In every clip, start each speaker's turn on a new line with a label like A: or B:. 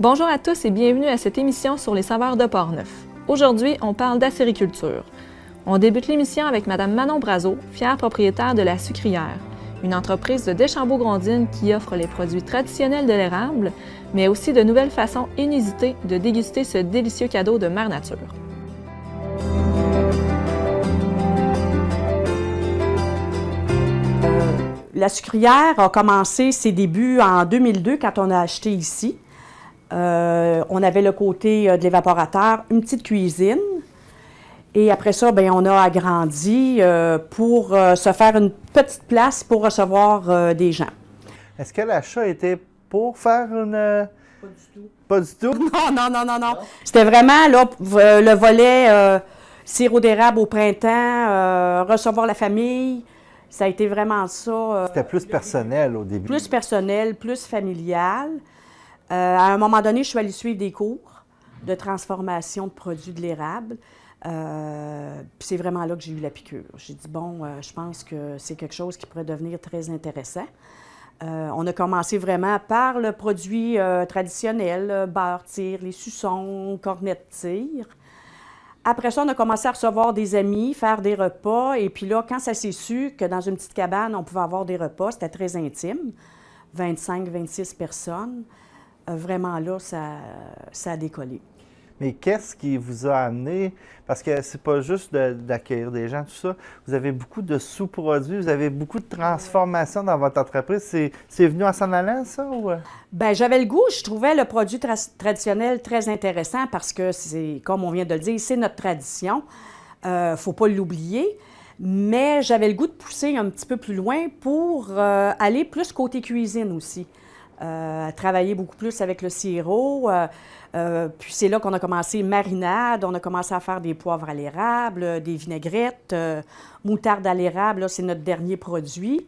A: Bonjour à tous et bienvenue à cette émission sur les saveurs de Portneuf. Aujourd'hui, on parle d'acériculture. On débute l'émission avec Mme Manon Brazeau, fière propriétaire de La Sucrière, une entreprise de Deschambault-Grondines qui offre les produits traditionnels de l'érable, mais aussi de nouvelles façons inusitées de déguster ce délicieux cadeau de Mère Nature.
B: La Sucrière a commencé ses débuts en 2002 quand on a acheté ici. On avait le côté de l'évaporateur, une petite cuisine. Et après ça, bien, on a agrandi pour se faire une petite place pour recevoir des gens.
C: Est-ce que l'achat était pour faire une...
B: Pas du tout.
C: Pas du tout?
B: Non. C'était vraiment là, le volet sirop d'érable au printemps, recevoir la famille. Ça a été vraiment ça.
C: C'était plus personnel au début.
B: Plus personnel, plus familial. À un moment donné, je suis allée suivre des cours de transformation de produits de l'érable. Puis c'est vraiment là que j'ai eu la piqûre. J'ai dit, bon, je pense que c'est quelque chose qui pourrait devenir très intéressant. On a commencé vraiment par le produit traditionnel, beurre, tire, les suçons, cornettes tire. Après ça, on a commencé à recevoir des amis, faire des repas. Et puis là, quand ça s'est su que dans une petite cabane, on pouvait avoir des repas, c'était très intime, 25, 26 personnes. Vraiment là, ça a décollé.
C: Mais qu'est-ce qui vous a amené? Parce que c'est pas juste d'accueillir des gens, tout ça. Vous avez beaucoup de sous-produits, vous avez beaucoup de transformations dans votre entreprise. C'est venu en s'en allant, ça? Ou...
B: Bien, j'avais le goût. Je trouvais le produit traditionnel très intéressant parce que, c'est, comme on vient de le dire, c'est notre tradition. Faut pas l'oublier. Mais j'avais le goût de pousser un petit peu plus loin pour aller plus côté cuisine aussi. Travailler beaucoup plus avec le sirop. Puis c'est là qu'on a commencé marinade, on a commencé à faire des poivres à l'érable, des vinaigrettes, moutarde à l'érable, là, c'est notre dernier produit.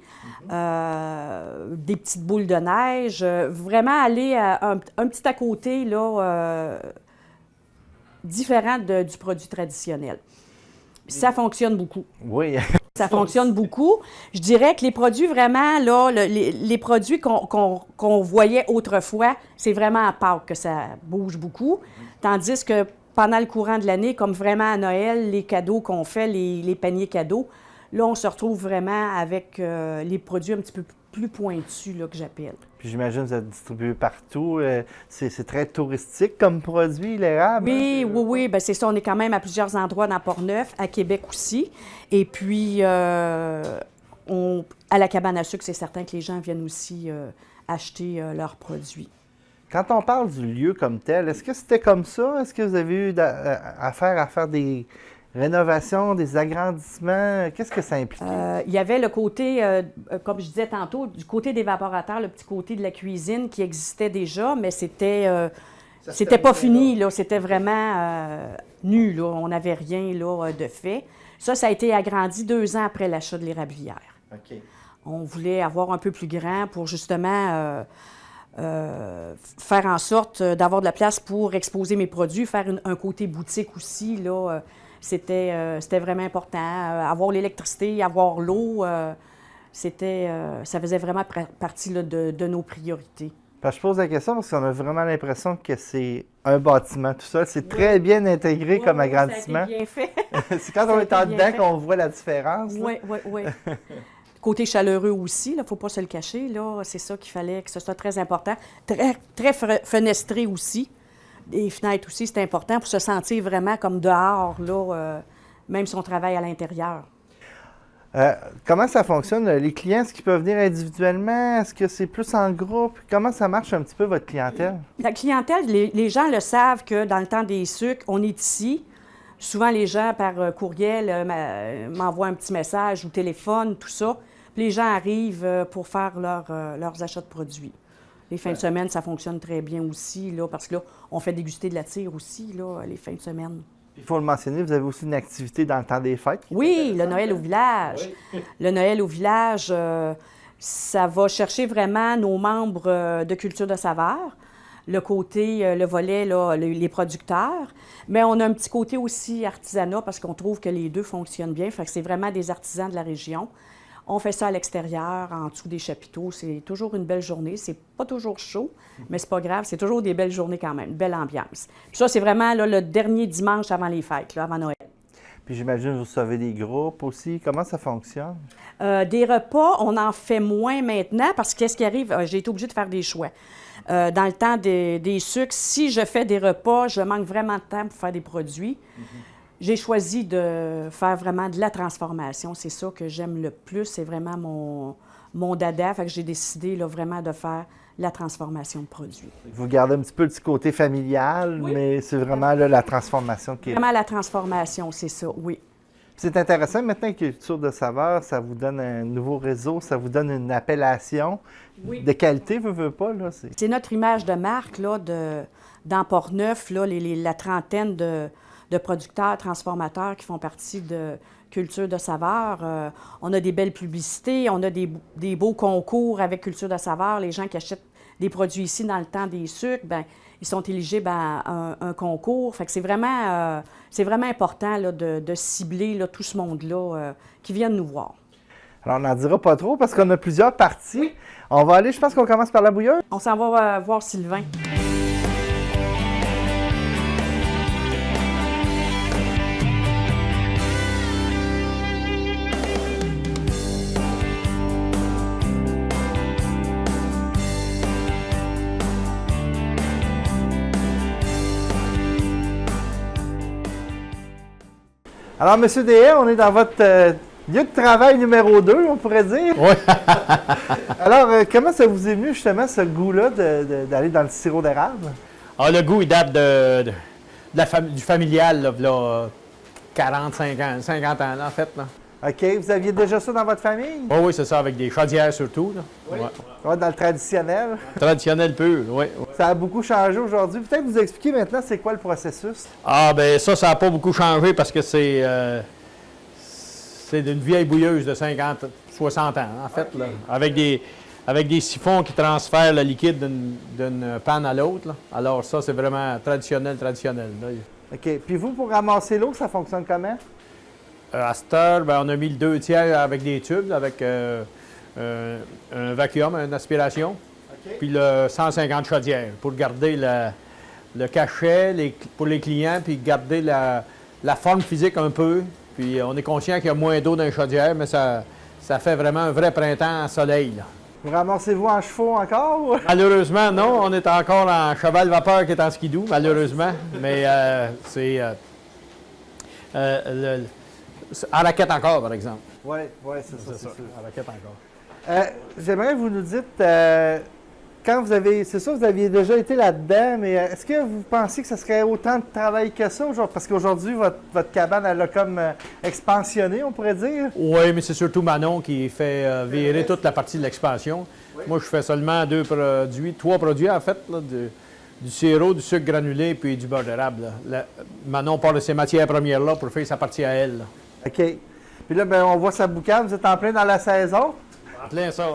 B: Des petites boules de neige. Vraiment aller un petit à côté, là, différent du produit traditionnel. Puis ça fonctionne beaucoup.
C: Oui.
B: Ça fonctionne beaucoup. Je dirais que les produits vraiment, là, les produits qu'on voyait autrefois, c'est vraiment à Pâques que ça bouge beaucoup. Tandis que pendant le courant de l'année, comme vraiment à Noël, les cadeaux qu'on fait, les paniers cadeaux, là, on se retrouve vraiment avec les produits un petit peu plus pointus, là, que j'appelle.
C: Puis j'imagine que vous êtes distribué partout. C'est très touristique comme produit, l'érable.
B: Oui. Bien, c'est ça. On est quand même à plusieurs endroits dans Portneuf, à Québec aussi. Et puis, à la cabane à sucre, c'est certain que les gens viennent aussi acheter leurs produits.
C: Quand on parle du lieu comme tel, est-ce que c'était comme ça? Est-ce que vous avez eu affaire à faire des rénovations, des agrandissements? Qu'est-ce que ça impliquait?
B: Il y avait le côté, comme je disais tantôt, du côté d'évaporateur, le petit côté de la cuisine qui existait déjà, mais c'était pas fini, là. C'était vraiment nu, là. On n'avait rien là, de fait. Ça a été agrandi 2 ans après l'achat de l'érablière.
C: OK.
B: On voulait avoir un peu plus grand pour justement faire en sorte d'avoir de la place pour exposer mes produits, faire un côté boutique aussi, là. C'était vraiment important. Avoir l'électricité, avoir l'eau, ça faisait vraiment partie là, de nos priorités.
C: Je pose la question parce qu'on a vraiment l'impression que c'est un bâtiment tout seul. C'est très bien intégré comme agrandissement.
B: Ça a été bien fait.
C: C'est quand on est en dedans qu'on voit la différence.
B: Oui. Côté chaleureux aussi, il ne faut pas se le cacher. Là, c'est ça qu'il fallait que ce soit très important. Très fenestré aussi. Les fenêtres aussi, c'est important pour se sentir vraiment comme dehors, là, même si on travaille à l'intérieur.
C: Comment ça fonctionne? Les clients, est-ce qu'ils peuvent venir individuellement? Est-ce que c'est plus en groupe? Comment ça marche un petit peu, votre clientèle?
B: La clientèle, les gens le savent que dans le temps des sucres, on est ici. Souvent, les gens, par courriel, m'envoient un petit message ou téléphone, tout ça. Puis les gens arrivent pour faire leurs achats de produits. Les fins de semaine, ça fonctionne très bien aussi, là, parce que là, on fait déguster de la tire aussi, là, les fins de semaine.
C: Il faut le mentionner, vous avez aussi une activité dans le temps des fêtes.
B: Oui, le Noël au village. Oui. Le Noël au village, ça va chercher vraiment nos membres de culture de saveur. Le côté, le volet, là, les producteurs. Mais on a un petit côté aussi artisanat parce qu'on trouve que les deux fonctionnent bien. Fait que c'est vraiment des artisans de la région. On fait ça à l'extérieur, en dessous des chapiteaux. C'est toujours une belle journée. C'est pas toujours chaud, mais c'est pas grave. C'est toujours des belles journées quand même, une belle ambiance. Puis ça, c'est vraiment là, le dernier dimanche avant les fêtes, là, avant Noël.
C: Puis j'imagine que vous recevez des groupes aussi. Comment ça fonctionne?
B: Des repas, on en fait moins maintenant parce que qu'est-ce qui arrive? J'ai été obligée de faire des choix. Dans le temps des sucres, si je fais des repas, je manque vraiment de temps pour faire des produits. J'ai choisi de faire vraiment de la transformation. C'est ça que j'aime le plus. C'est vraiment mon dada. Fait que j'ai décidé là, vraiment de faire la transformation de produits.
C: Vous gardez un petit peu le petit côté familial,
B: Oui.
C: mais c'est vraiment là, la transformation qui est...
B: Vraiment la transformation, c'est ça, oui.
C: C'est intéressant, maintenant, Culture de saveur, ça vous donne un nouveau réseau, ça vous donne une appellation de qualité, veut pas, là.
B: C'est notre image de marque, là, dans Portneuf, là, la trentaine de producteurs, transformateurs qui font partie de Culture de saveur. On a des belles publicités, on a des beaux concours avec Culture de saveur. Les gens qui achètent des produits ici dans le temps des sucres, bien, ils sont éligibles à un concours. Fait que c'est vraiment important là, de cibler là, tout ce monde-là qui vient nous voir.
C: Alors, on n'en dira pas trop parce qu'on a plusieurs parties. Oui. On va aller, je pense qu'on commence par la bouilleuse.
B: On s'en va voir Sylvain.
C: Alors, M. Deshaies, on est dans votre lieu de travail numéro 2, on pourrait dire.
D: Oui.
C: Alors, comment ça vous est venu justement ce goût-là d'aller dans le sirop d'érable?
D: Ah, le goût, il date du familial, là, 45 ans, 50 ans, là, en fait. Là.
C: OK. Vous aviez déjà ça dans votre famille?
D: Oh, oui, c'est ça, avec des chaudières surtout. Là.
C: Oui. Ouais, dans le traditionnel.
D: Traditionnel pur, oui.
C: Ça a beaucoup changé aujourd'hui. Peut-être vous expliquer maintenant c'est quoi le processus?
D: Ah, ben ça n'a pas beaucoup changé parce que c'est d'une vieille bouilleuse de 50, 60 ans, en fait, là, avec des siphons qui transfèrent le liquide d'une panne à l'autre. Là. Alors ça, c'est vraiment traditionnel. Là.
C: OK. Puis vous, pour ramasser l'eau, ça fonctionne comment?
D: À cette heure, ben, on a mis le 2/3 avec des tubes, avec un vacuum, une aspiration, okay. Puis le 150 chaudières pour garder le cachet pour les clients, puis garder la forme physique un peu. Puis on est conscient qu'il y a moins d'eau dans les chaudières, mais ça fait vraiment un vrai printemps en soleil. Là.
C: Vous ramassez-vous en chevaux encore?
D: Malheureusement, non. On est encore en cheval vapeur qui est en skidoo, malheureusement. Mais c'est... à raquette encore, par exemple.
C: Oui, c'est ça. Sûr.
D: À raquette encore.
C: J'aimerais que vous nous dites, quand vous avez, c'est sûr, vous aviez déjà été là-dedans, mais est-ce que vous pensez que ça serait autant de travail que ça aujourd'hui? Parce qu'aujourd'hui, votre cabane, elle a comme expansionné, on pourrait dire.
D: Oui, mais c'est surtout Manon qui fait virer toute la partie de l'expansion. Oui. Moi, je fais seulement 3 produits, en fait, là, du sirop, du sucre granulé puis du beurre d'érable. Manon part de ses matières premières-là pour faire sa partie à elle. Là.
C: OK. Puis là, ben, on voit sa boucane. Vous êtes en plein dans la saison.
D: En plein ça.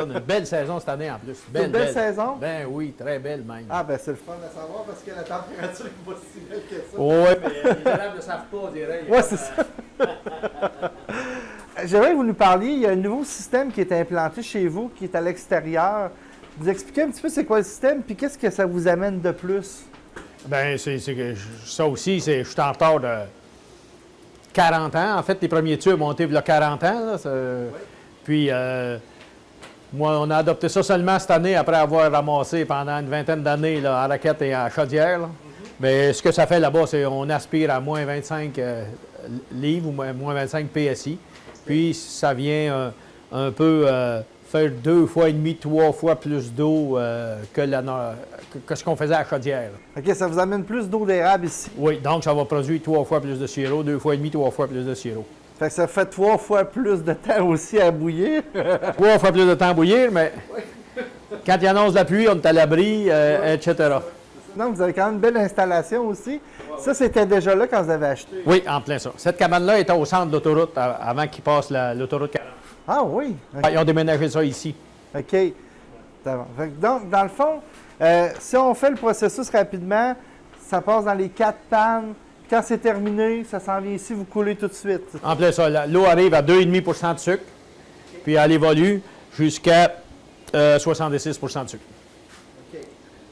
D: Une belle saison cette année en plus.
C: Une belle saison?
D: Ben oui, très belle même.
C: Ah, ben c'est le fun de savoir parce que la température n'est pas si belle que ça.
D: Oui, mais les érables ne savent pas, on dirait.
C: Oui, c'est ça. J'aimerais que vous nous parliez, il y a un nouveau système qui est implanté chez vous, qui est à l'extérieur. Vous expliquez un petit peu c'est quoi le système, puis qu'est-ce que ça vous amène de plus?
D: Bien, ça aussi, je suis en retard de 40 ans. En fait, les premiers tubes ont été il y a 40 ans. Là, oui. Puis, moi, on a adopté ça seulement cette année après avoir ramassé pendant une vingtaine d'années à raquette et à chaudière. Mais ce que ça fait là-bas, c'est qu'on aspire à moins 25 livres ou moins 25 PSI. Puis, ça vient un peu faire 2 fois et demi, 3 fois plus d'eau que ce qu'on faisait à la chaudière.
C: OK, ça vous amène plus d'eau d'érable ici?
D: Oui, donc ça va produire 3 fois plus de sirop, 2 fois et demi, 3 fois plus de sirop.
C: Fait que ça fait 3 fois plus de temps aussi à bouillir.
D: 3 fois plus de temps à bouillir, mais quand il annonce la pluie, on est à l'abri, etc.
C: Non, vous avez quand même une belle installation aussi. Ça, c'était déjà là quand vous avez acheté?
D: Oui, en plein ça. Cette cabane-là était au centre de l'autoroute avant qu'ils passent l'autoroute 40.
C: Ah oui? Okay.
D: Ils ont déménagé ça ici.
C: OK. Donc, dans le fond, si on fait le processus rapidement, ça passe dans les 4 pannes. Quand c'est terminé, ça s'en vient ici, vous coulez tout de suite.
D: En plein ça, l'eau arrive à 2,5 % de sucre. Puis elle évolue jusqu'à 66 de sucre.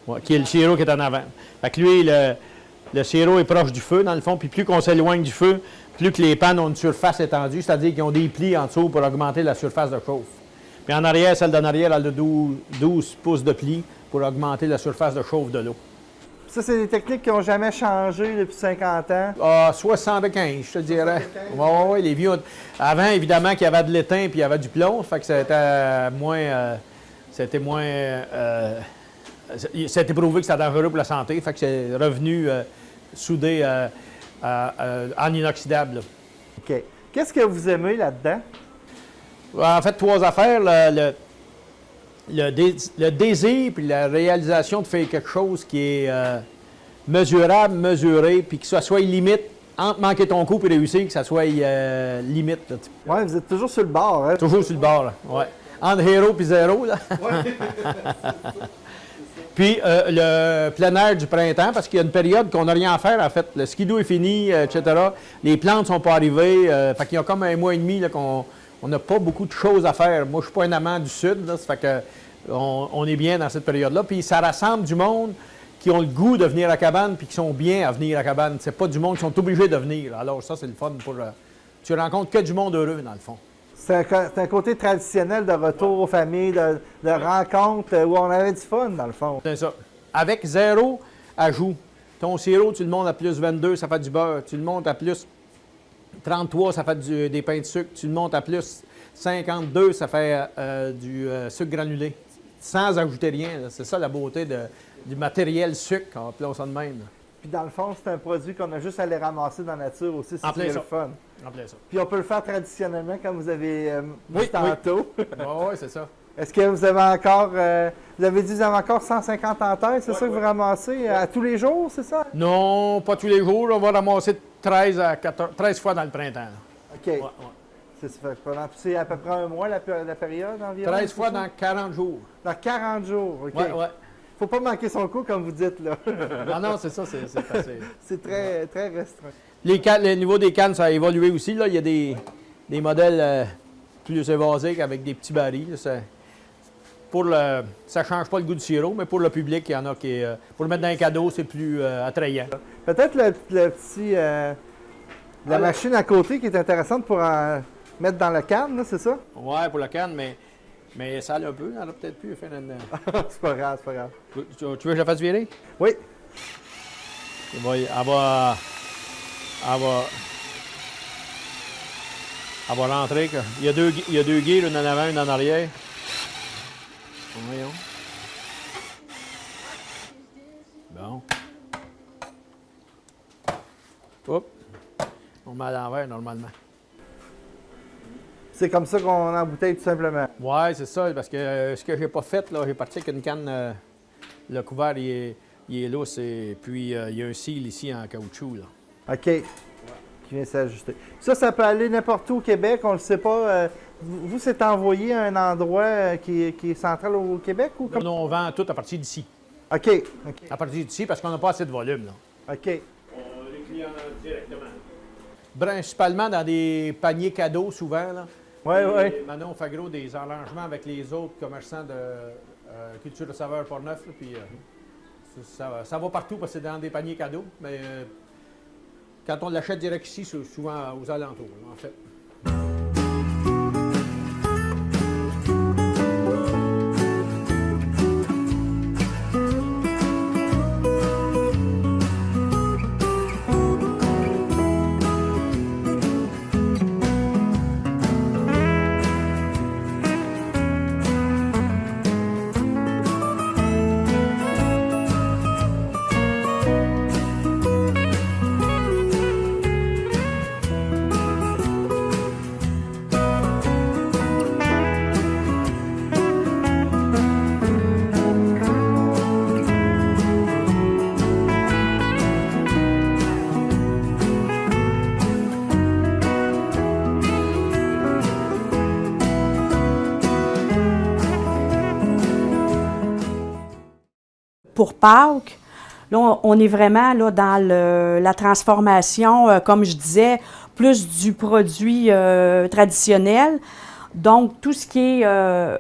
D: Ouais, qui est le sirop qui est en avant. Fait que lui, le sirop est proche du feu, dans le fond, puis plus qu'on s'éloigne du feu, plus que les pannes ont une surface étendue, c'est-à-dire qu'ils ont des plis en dessous pour augmenter la surface de chauffe. Puis en arrière, celle d'en arrière, elle a 12 pouces de plis pour augmenter la surface de chauffe de l'eau.
C: Ça, c'est des techniques qui n'ont jamais changé depuis 50 ans.
D: Ah, 75, je te dirais. Oui, les vieux. Avant, évidemment, qu'il y avait de l'étain puis il y avait du plomb, fait que c'était moins. C'était prouvé que c'était dangereux pour la santé, fait que c'est revenu soudé en inoxydable. Là.
C: OK. Qu'est-ce que vous aimez là-dedans?
D: En fait, 3 affaires. Le désir puis la réalisation de faire quelque chose qui est mesurable, mesuré, puis que ça soit limite entre manquer ton coup et réussir, que ça soit limite.
C: Oui, vous êtes toujours sur le bord. Hein?
D: Toujours sur le bord, là. Ouais. Entre héros et zéro, là.
C: Ouais.
D: Puis le plein air du printemps, parce qu'il y a une période qu'on n'a rien à faire, en fait. Le skidoo est fini, etc. Les plantes ne sont pas arrivées. Fait qu'il y a comme 1 mois et demi là, qu'on n'a pas beaucoup de choses à faire. Moi, je ne suis pas un amant du Sud, là, ça fait que on est bien dans cette période-là. Puis ça rassemble du monde qui ont le goût de venir à cabane puis qui sont bien à venir à cabane. C'est pas du monde qui sont obligés de venir. Alors ça, c'est le fun pour... tu rencontres que du monde heureux, dans le fond.
C: C'est un côté traditionnel de retour aux familles, de rencontres où on avait du fun, dans le fond.
D: C'est ça. Avec 0 ajout. Ton sirop, tu le montes à plus 22, ça fait du beurre. Tu le montes à plus 33, ça fait des pains de sucre. Tu le montes à plus 52, ça fait du sucre granulé. Sans ajouter rien. C'est ça la beauté du matériel sucre, on appelle ça de même. Là.
C: Puis dans le fond, c'est un produit qu'on a juste à aller ramasser dans la nature aussi, c'est le fun.
D: En plein ça.
C: Puis on peut le faire traditionnellement, comme vous avez dit
D: oui,
C: tantôt.
D: Oui, c'est ça.
C: Est-ce que vous avez encore, vous avez dit que vous avez encore 150 en terre, c'est ça que vous ramassez à tous les jours, c'est ça?
D: Non, pas tous les jours. On va ramasser 13 fois dans le printemps. Là.
C: OK.
D: Ouais.
C: C'est à peu près 1 mois la période environ?
D: 13 fois dans 40 jours.
C: Dans 40 jours, OK.
D: Oui.
C: Faut pas manquer son coup, comme vous dites, là.
D: Non, c'est ça, c'est facile.
C: C'est très, très restreint.
D: Le niveau des cannes, ça a évolué aussi. Là. Il y a des modèles plus évasés avec des petits barils. Ça ne change pas le goût du sirop, mais pour le public, il y en a qui... pour le mettre dans un cadeau, c'est plus attrayant.
C: Peut-être le petit... la machine à côté qui est intéressante pour en mettre dans la canne, là, c'est ça?
D: Oui, pour la canne, mais ça a un peu. Il n'y en a peut-être plus.
C: C'est pas grave, c'est pas grave.
D: Tu veux que je la fasse virer?
C: Oui.
D: Elle va rentrer. Il y a deux gears, une en avant, une en arrière. Voyons. Bon. Hop. On met à l'envers normalement.
C: C'est comme ça qu'on embouteille tout simplement.
D: Oui, c'est ça, parce que ce que j'ai pas fait, là, j'ai parti avec une canne, le couvert il est lousse, et puis il y a un seal ici en caoutchouc. Là.
C: OK. Qui vient s'ajuster. Ça peut aller n'importe où au Québec, on ne le sait pas. Vous, c'est envoyé à un endroit qui est central au Québec ou comme...
D: Non, on vend tout à partir d'ici.
C: OK.
D: À partir d'ici, parce qu'on n'a pas assez de volume. Là.
C: OK.
D: Les clients directement. Principalement dans des paniers cadeaux, souvent. Là.
C: Oui, oui.
D: Maintenant, on fait gros des arrangements avec les autres commerçants de culture de saveur Port-Neuf. Puis ça va partout parce que c'est dans des paniers cadeaux. Mais quand on l'achète direct ici, c'est souvent aux alentours, là, en fait.
B: Pour Pâques, là, on est vraiment là, dans la transformation, comme je disais, plus du produit traditionnel. Donc, tout ce qui est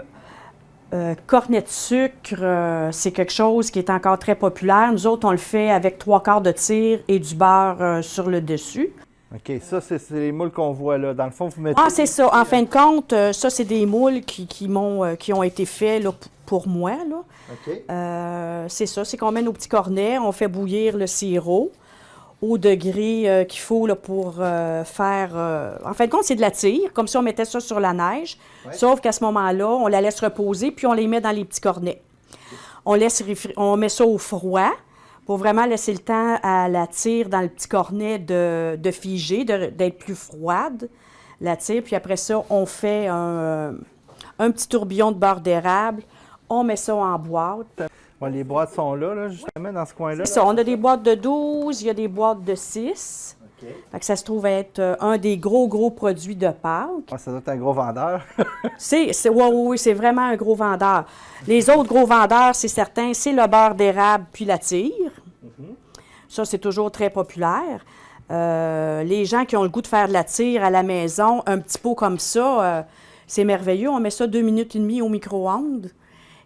B: cornet de sucre, c'est quelque chose qui est encore très populaire. Nous autres, on le fait avec 3/4 de tire et du beurre sur le dessus.
C: OK, ça, c'est les moules qu'on voit là. Dans le fond, vous mettez...
B: Ah, c'est ça. En fin de compte, ça, c'est des moules qui ont été faits là, pour moi. Là.
C: OK.
B: C'est ça, c'est qu'on met nos petits cornets, on fait bouillir le sirop au degré qu'il faut là, pour faire... En fin de compte, c'est de la tire, comme si on mettait ça sur la neige, sauf qu'à ce moment-là, on la laisse reposer, puis on les met dans les petits cornets. On met ça au froid pour vraiment laisser le temps à la tire dans le petit cornet de figer, d'être plus froide, la tire. Puis après ça, on fait un petit tourbillon de beurre d'érable, on met ça en boîte.
C: Bon, les boîtes sont là, justement, dans ce coin-là.
B: C'est ça, on a des boîtes de 12, il y a des boîtes de 6.
C: OK.
B: Fait que ça se trouve être un des gros produits de Pâques.
C: Ah, ça doit être un gros vendeur.
B: Oui, c'est vraiment un gros vendeur. Les autres gros vendeurs, c'est certain, c'est le beurre d'érable puis la tire. Ça, c'est toujours très populaire. Les gens qui ont le goût de faire de la tire à la maison, un petit pot comme ça, c'est merveilleux. On met ça 2 minutes et demie au micro-ondes.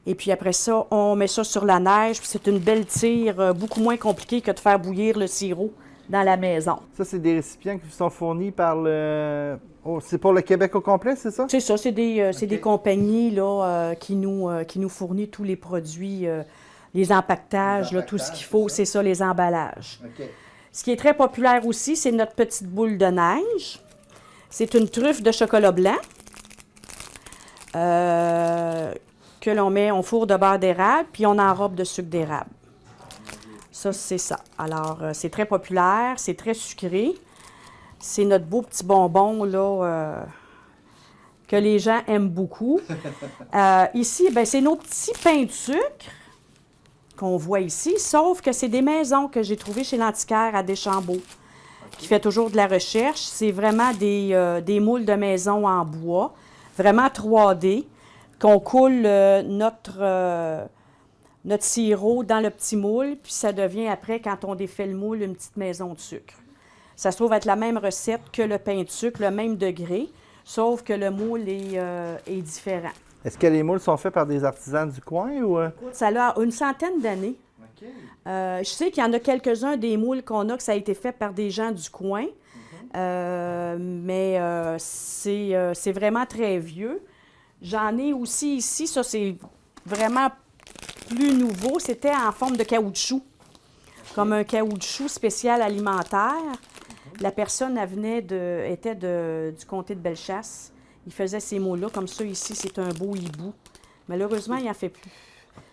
B: Et puis après ça, on met ça sur la neige. Puis c'est une belle tire, beaucoup moins compliquée que de faire bouillir le sirop dans la maison.
C: Ça, c'est des récipients qui vous sont fournis par le... Oh, c'est pour le Québec au complet, c'est ça?
B: C'est ça, c'est des compagnies là, qui nous fournissent tous les produits, les empaquetages, là, tout ce qu'il faut, c'est ça, les emballages.
C: OK.
B: Ce qui est très populaire aussi, c'est notre petite boule de neige. C'est une truffe de chocolat blanc que l'on met, on fourre de beurre d'érable, puis on enrobe de sucre d'érable. Ça, c'est ça. Alors, c'est très populaire, c'est très sucré. C'est notre beau petit bonbon, là, que les gens aiment beaucoup. Ici, bien, c'est nos petits pains de sucre qu'on voit ici, sauf que c'est des maisons que j'ai trouvées chez l'antiquaire à Deschambault, qui fait toujours de la recherche. C'est vraiment des moules de maison en bois, vraiment 3D, qu'on coule notre sirop dans le petit moule, puis ça devient après, quand on défait le moule, une petite maison de sucre. Ça se trouve être la même recette que le pain de sucre, le même degré, sauf que le moule est différent.
C: Est-ce que les moules sont faits par des artisans du coin ou...
B: Ça a une centaine d'années.
C: OK.
B: Je sais qu'il y en a quelques-uns des moules qu'on a que ça a été fait par des gens du coin, mais c'est vraiment très vieux. J'en ai aussi ici, ça c'est vraiment plus nouveau, c'était en forme de caoutchouc, comme un caoutchouc spécial alimentaire. La personne était du comté de Bellechasse. Il faisait ces mots-là, comme ça ici, c'est un beau hibou. Malheureusement, il n'en fait plus.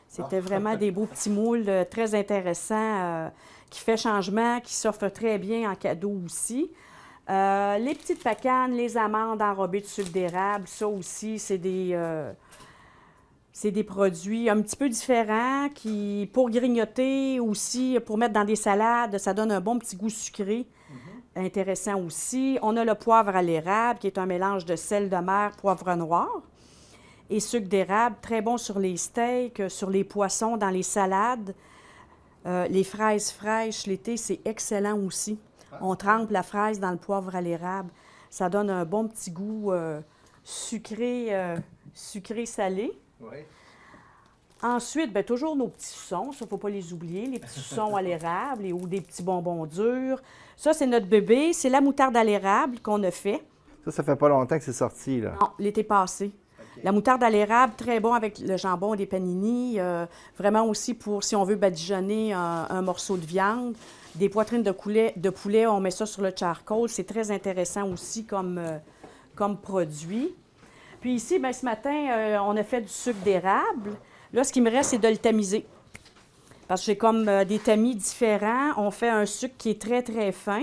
B: C'était vraiment des beaux petits moules très intéressants, qui fait changement, qui s'offrent très bien en cadeau aussi. Les petites pacanes, les amandes enrobées de sucre d'érable, ça aussi, c'est des produits un petit peu différents qui, pour grignoter aussi, pour mettre dans des salades, ça donne un bon petit goût sucré. Intéressant aussi. On a le poivre à l'érable, qui est un mélange de sel de mer, poivre noir et sucre d'érable, très bon sur les steaks, sur les poissons, dans les salades. Les fraises fraîches l'été, c'est excellent aussi. On trempe la fraise dans le poivre à l'érable. Ça donne un bon petit goût sucré-salé.
C: Oui.
B: Ensuite, bien, toujours nos petits suçons, ça, il ne faut pas les oublier, les petits suçons à l'érable ou des petits bonbons durs. Ça, c'est notre bébé, c'est la moutarde à l'érable qu'on a fait.
C: Ça fait pas longtemps que c'est sorti, là.
B: Non, l'été passé.
C: OK.
B: La moutarde à l'érable, très bon avec le jambon des panini. Vraiment aussi pour, si on veut badigeonner un morceau de viande. Des poitrines de poulet, on met ça sur le charcoal. C'est très intéressant aussi comme produit. Puis ici, bien, ce matin, on a fait du sucre d'érable. Là, ce qui me reste, c'est de le tamiser. Parce que j'ai comme des tamis différents. On fait un sucre qui est très, très fin.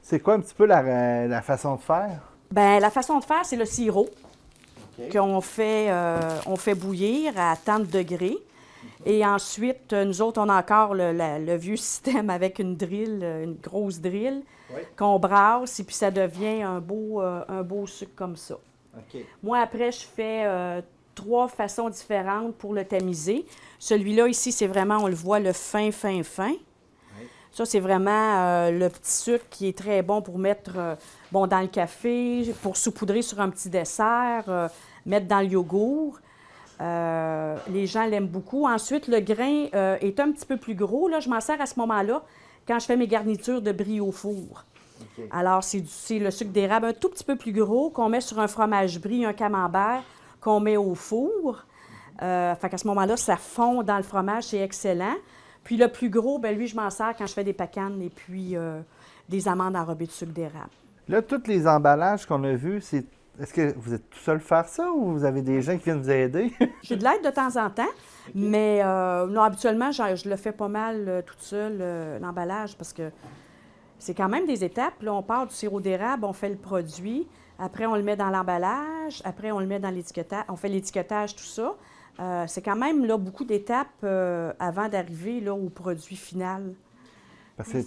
C: C'est quoi un petit peu la façon de faire?
B: Bien, la façon de faire, c'est le sirop qu'on fait, on fait bouillir à 30 degrés. Et ensuite, nous autres, on a encore le vieux système avec une drill, une grosse drill, qu'on brasse et puis ça devient un beau sucre comme ça.
C: OK.
B: Moi, après, je fais 3 façons différentes pour le tamiser. Celui-là, ici, c'est vraiment, on le voit, le fin. Ça, c'est vraiment le petit sucre qui est très bon pour mettre dans le café, pour saupoudrer sur un petit dessert, mettre dans le yogourt. Les gens l'aiment beaucoup. Ensuite, le grain est un petit peu plus gros. Là, je m'en sers à ce moment-là quand je fais mes garnitures de brie au four.
C: OK.
B: Alors, c'est le sucre d'érable un tout petit peu plus gros qu'on met sur un fromage brie, un camembert, qu'on met au four. Fait qu'à ce moment-là, ça fond dans le fromage, c'est excellent. Puis le plus gros, ben lui, je m'en sers quand je fais des pacanes et puis des amandes enrobées de sucre d'érable.
C: Là, tous les emballages qu'on a vus, est-ce que vous êtes tout seul faire ça ou vous avez des gens qui viennent vous aider?
B: J'ai de l'aide de temps en temps, mais non, habituellement, je le fais pas mal toute seule, l'emballage, parce que c'est quand même des étapes. Là, on part du sirop d'érable, on fait le produit, après on le met dans l'emballage, après on le met dans l'étiquetage, on fait l'étiquetage, tout ça. C'est quand même là, beaucoup d'étapes avant d'arriver là, au produit final.
C: Parce que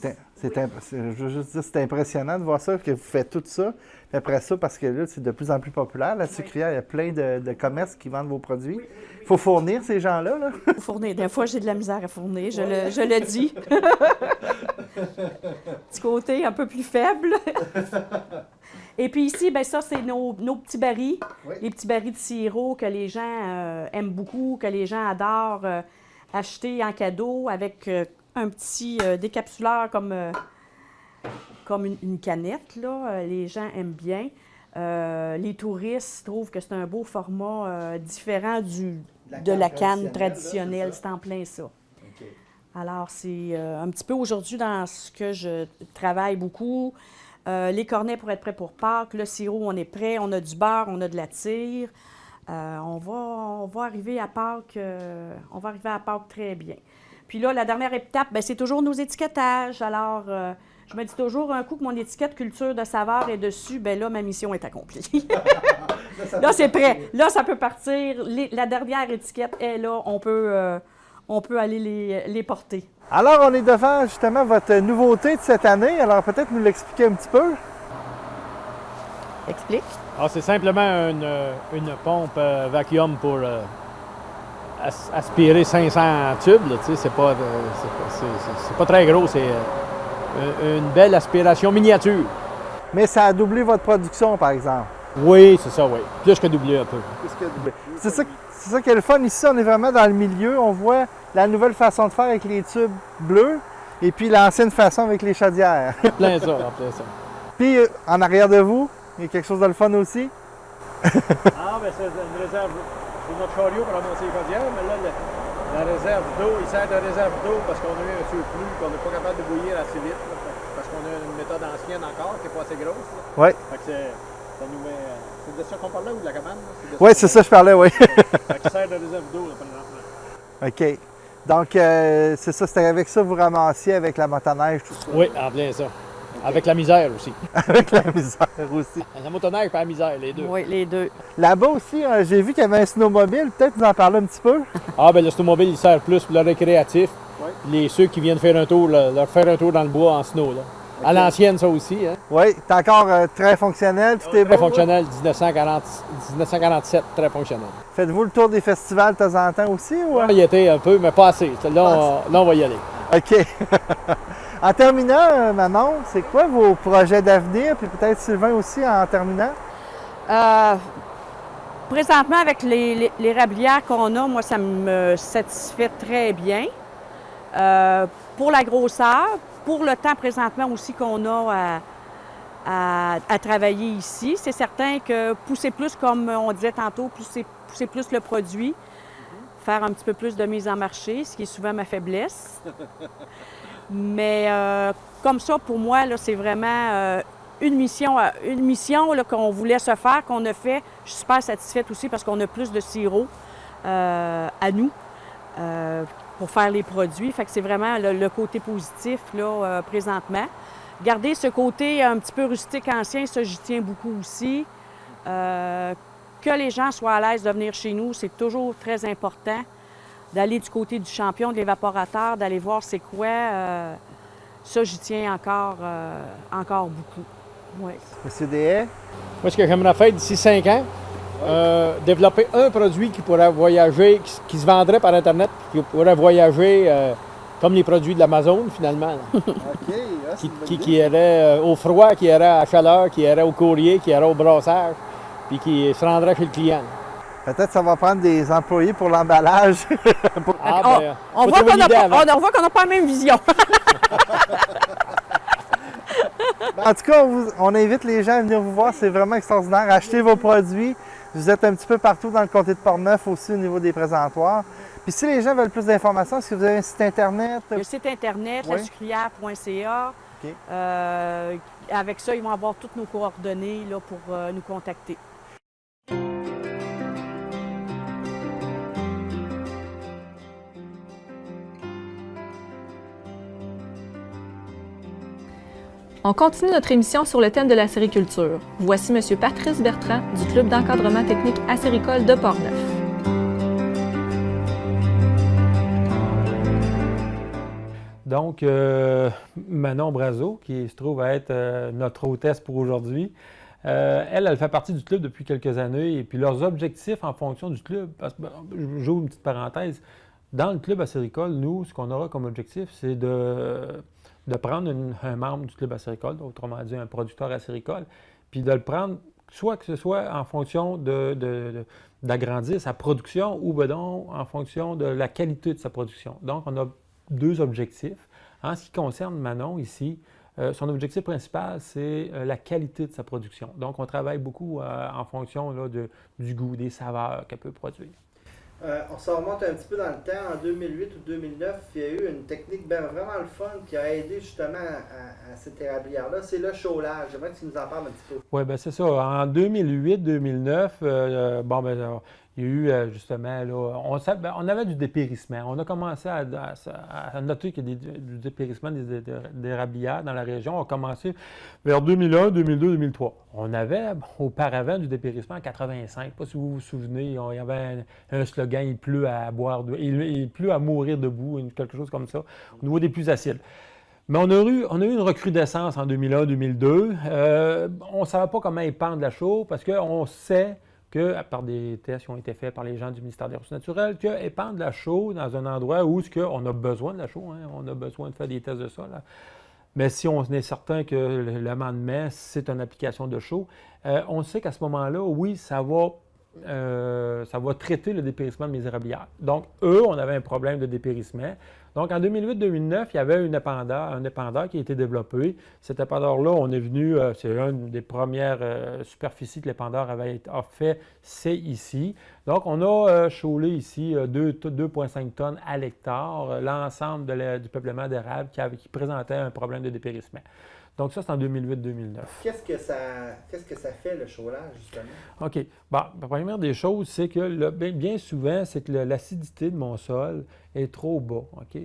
C: je veux juste dire, c'est impressionnant de voir ça, que vous faites tout ça. Puis après ça, parce que là, c'est de plus en plus populaire, la sucrière, il y a plein de commerces qui vendent vos produits. Il faut fournir ces gens-là, là.
B: Fournir. Des fois, j'ai de la misère à fournir, je le dis. Petit côté un peu plus faible. Et puis ici, bien ça, c'est nos petits barils, les petits barils de sirop que les gens aiment beaucoup, que les gens adorent acheter en cadeau avec un petit décapsuleur comme une canette, là. Les gens aiment bien. Les touristes trouvent que c'est un beau format différent de la canne traditionnelle. C'est en plein ça.
C: OK.
B: Alors, c'est un petit peu aujourd'hui dans ce que je travaille beaucoup. Les cornets pour être prêts pour Pâques. Le sirop, on est prêt. On a du beurre, on a de la tire. On va arriver à Pâques. On va arriver à Pâques très bien. Puis là, la dernière étape, bien, c'est toujours nos étiquetages. Alors, je me dis toujours, un coup que mon étiquette culture de saveur est dessus, bien là, ma mission est accomplie. Là, c'est prêt. Là, ça peut partir. La dernière étiquette est là. On peut aller les porter.
C: Alors, on est devant justement votre nouveauté de cette année. Alors, peut-être nous l'expliquer un petit peu.
B: Explique.
D: Ah, c'est simplement une pompe vacuum pour aspirer 500 tubes. Là, c'est pas très gros. C'est une belle aspiration miniature.
C: Mais ça a doublé votre production, par exemple.
D: Oui, c'est ça, oui. Plus que doublé un peu.
C: C'est ça qui est le fun. Ici, on est vraiment dans le milieu. On voit la nouvelle façon de faire avec les tubes bleus et puis l'ancienne façon avec les chaudières.
D: Plein ça, plein ça.
C: Puis, en arrière de vous, il y a quelque chose de le fun aussi.
D: Ah, bien, c'est une réserve. C'est notre chariot pour ramasser les chaudières, mais là, la réserve d'eau, il sert de réserve d'eau parce qu'on a eu un surplus, qu'on n'est pas capable de bouillir assez vite, là, parce qu'on a une méthode ancienne encore qui n'est pas assez grosse.
C: Oui.
D: Fait que ça nous met. C'est de ça qu'on parlait ou de la cabane?
C: Oui, c'est ça, je parlais, oui.
D: Fait qu'il sert de réserve d'eau, là, présentement.
C: OK. Donc, c'est ça, c'était avec ça que vous ramassiez avec la motoneige, tout ça.
D: Oui, en plein ça. Avec la misère aussi.
C: Avec la misère aussi.
D: La motoneige et la misère, les deux.
B: Oui, les deux.
C: Là-bas aussi, j'ai vu qu'il y avait un snowmobile. Peut-être vous en parler un petit peu.
D: Ah, bien, le snowmobile, il sert plus pour le récréatif. Oui. Ceux qui viennent faire un tour, leur faire un tour dans le bois en snow, là. Okay. À l'ancienne, ça aussi. Hein?
C: Oui, c'est encore très fonctionnel. Tout est
D: très
C: beau,
D: fonctionnel, 1947, très fonctionnel.
C: Faites-vous le tour des festivals de temps en temps aussi? Ou...
D: Il y était un peu, mais pas assez. Là, on va y aller.
C: OK. En terminant, Manon, c'est quoi vos projets d'avenir? Puis peut-être Sylvain aussi en terminant?
B: Présentement, avec les rablières qu'on a, moi, ça me satisfait très bien. Pour la grosseur, pour le temps présentement aussi qu'on a à travailler ici, c'est certain que pousser plus, comme on disait tantôt, pousser plus le produit, faire un petit peu plus de mise en marché, ce qui est souvent ma faiblesse. Mais comme ça, pour moi, là, c'est vraiment une mission là, qu'on voulait se faire, qu'on a fait. Je suis super satisfaite aussi parce qu'on a plus de sirop à nous pour faire les produits. Fait que c'est vraiment le côté positif là, présentement. Garder ce côté un petit peu rustique ancien, ça, j'y tiens beaucoup aussi. Que les gens soient à l'aise de venir chez nous, c'est toujours très important. D'aller du côté du champion de l'évaporateur, d'aller voir c'est quoi, ça, j'y tiens encore beaucoup. Ouais.
C: Monsieur Deshaies?
D: Moi, ce que j'aimerais faire d'ici 5 ans, développer un produit qui pourrait voyager, qui se vendrait par Internet, qui pourrait voyager Comme les produits de l'Amazon, finalement. Là.
C: OK. Ah, c'est une bonne idée.
D: Qui iraient au froid, qui iraient à la chaleur, qui iraient au courrier, qui iraient au brassage, puis qui se rendraient chez le client.
C: Peut-être que ça va prendre des employés pour l'emballage.
B: On voit qu'on n'a pas la même vision.
C: En tout cas, on invite les gens à venir vous voir. C'est vraiment extraordinaire. Achetez vos produits. Vous êtes un petit peu partout dans le comté de Portneuf aussi au niveau des présentoirs. Puis si les gens veulent plus d'informations, est-ce que vous avez un site Internet?
B: Le site Internet,
C: Oui.
B: lasucrière.ca.
C: OK.
B: Avec ça, ils vont avoir toutes nos coordonnées là, pour nous contacter.
A: On continue notre émission sur le thème de la sériculture. Voici M. Patrice Bertrand du Club d'encadrement technique acéricole de Portneuf.
E: Donc, Manon Brazo, qui se trouve à être notre hôtesse pour aujourd'hui, elle fait partie du club depuis quelques années. Et puis leurs objectifs en fonction du club, parce que j'ouvre une petite parenthèse, dans le club acéricole, nous, ce qu'on aura comme objectif, c'est de prendre un membre du club acéricole, autrement dit un producteur acéricole, puis de le prendre, soit que ce soit en fonction d'agrandir sa production ou ben donc en fonction de la qualité de sa production. Donc, on a deux objectifs. En ce qui concerne Manon ici, son objectif principal, c'est la qualité de sa production. Donc, on travaille beaucoup en fonction là, du goût, des saveurs qu'elle peut produire.
C: On se remonte un petit peu dans le temps. En 2008 ou 2009, il y a eu une technique vraiment le fun qui a aidé justement à cette érablière-là. C'est le chaulage. J'aimerais que tu nous en parles un petit peu.
E: Oui, bien c'est ça. En 2008-2009, il y a eu justement, là, on avait du dépérissement. On a commencé à noter qu'il y a du dépérissement des érablières dans la région. On a commencé vers 2001, 2002, 2003. On avait auparavant du dépérissement en 85. Je ne sais pas si vous vous souvenez, il y avait un slogan « Il pleut à boire, il pleut à mourir debout », quelque chose comme ça, au niveau des plus acides. Mais on a eu une recrudescence en 2001-2002. On ne savait pas comment épandre la chaux parce qu'on sait que, par des tests qui ont été faits par les gens du ministère des Ressources naturelles, que épandre la chaux dans un endroit où on a besoin de la chaux, on a besoin de faire des tests de sol. Là. Mais si on est certain que l'amendement, c'est une application de chaux, on sait qu'à ce moment-là, oui, ça va traiter le dépérissement de mes érablières. Donc, on avait un problème de dépérissement. Donc, en 2008-2009, il y avait un épandeur qui a été développé. Cet épandeur-là, on est venu, c'est une des premières superficies que l'épandeur a fait, c'est ici. Donc, on a chaulé ici 2,5 tonnes à l'hectare, l'ensemble du peuplement d'érable qui présentait un problème de dépérissement. Donc, ça, c'est en 2008-2009.
C: Qu'est-ce que ça fait, le chaulage, justement?
E: OK. Bon, la première des choses, c'est que bien souvent, c'est que l'acidité de mon sol est trop bas. OK?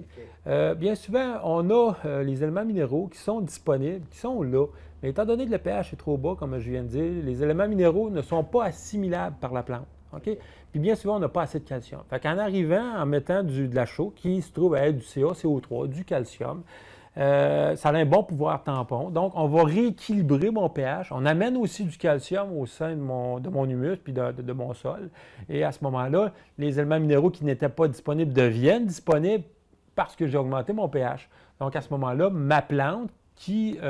E: Bien souvent, on a les éléments minéraux qui sont disponibles, qui sont là. Mais étant donné que le pH est trop bas, comme je viens de dire, les éléments minéraux ne sont pas assimilables par la plante. OK? Puis bien souvent, on n'a pas assez de calcium. Fait qu'en arrivant, en mettant de la chaux, qui se trouve à être du CaCO3, du calcium, ça a un bon pouvoir tampon. Donc, on va rééquilibrer mon pH. On amène aussi du calcium au sein de mon humus puis de mon sol. Et à ce moment-là, les éléments minéraux qui n'étaient pas disponibles deviennent disponibles parce que j'ai augmenté mon pH. Donc, à ce moment-là, ma plante qui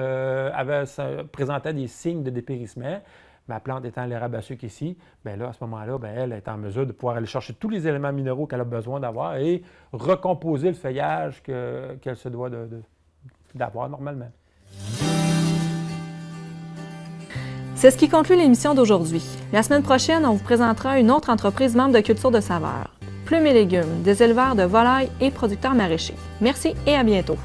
E: présentait des signes de dépérissement, ma plante étant l'érable à sucre ici, bien là, à ce moment-là, elle est en mesure de pouvoir aller chercher tous les éléments minéraux qu'elle a besoin d'avoir et recomposer le feuillage qu'elle se doit d'avoir normalement.
A: C'est ce qui conclut l'émission d'aujourd'hui. La semaine prochaine, on vous présentera une autre entreprise membre de Culture de saveurs. Plumes et légumes, des éleveurs de volailles et producteurs maraîchers. Merci et à bientôt.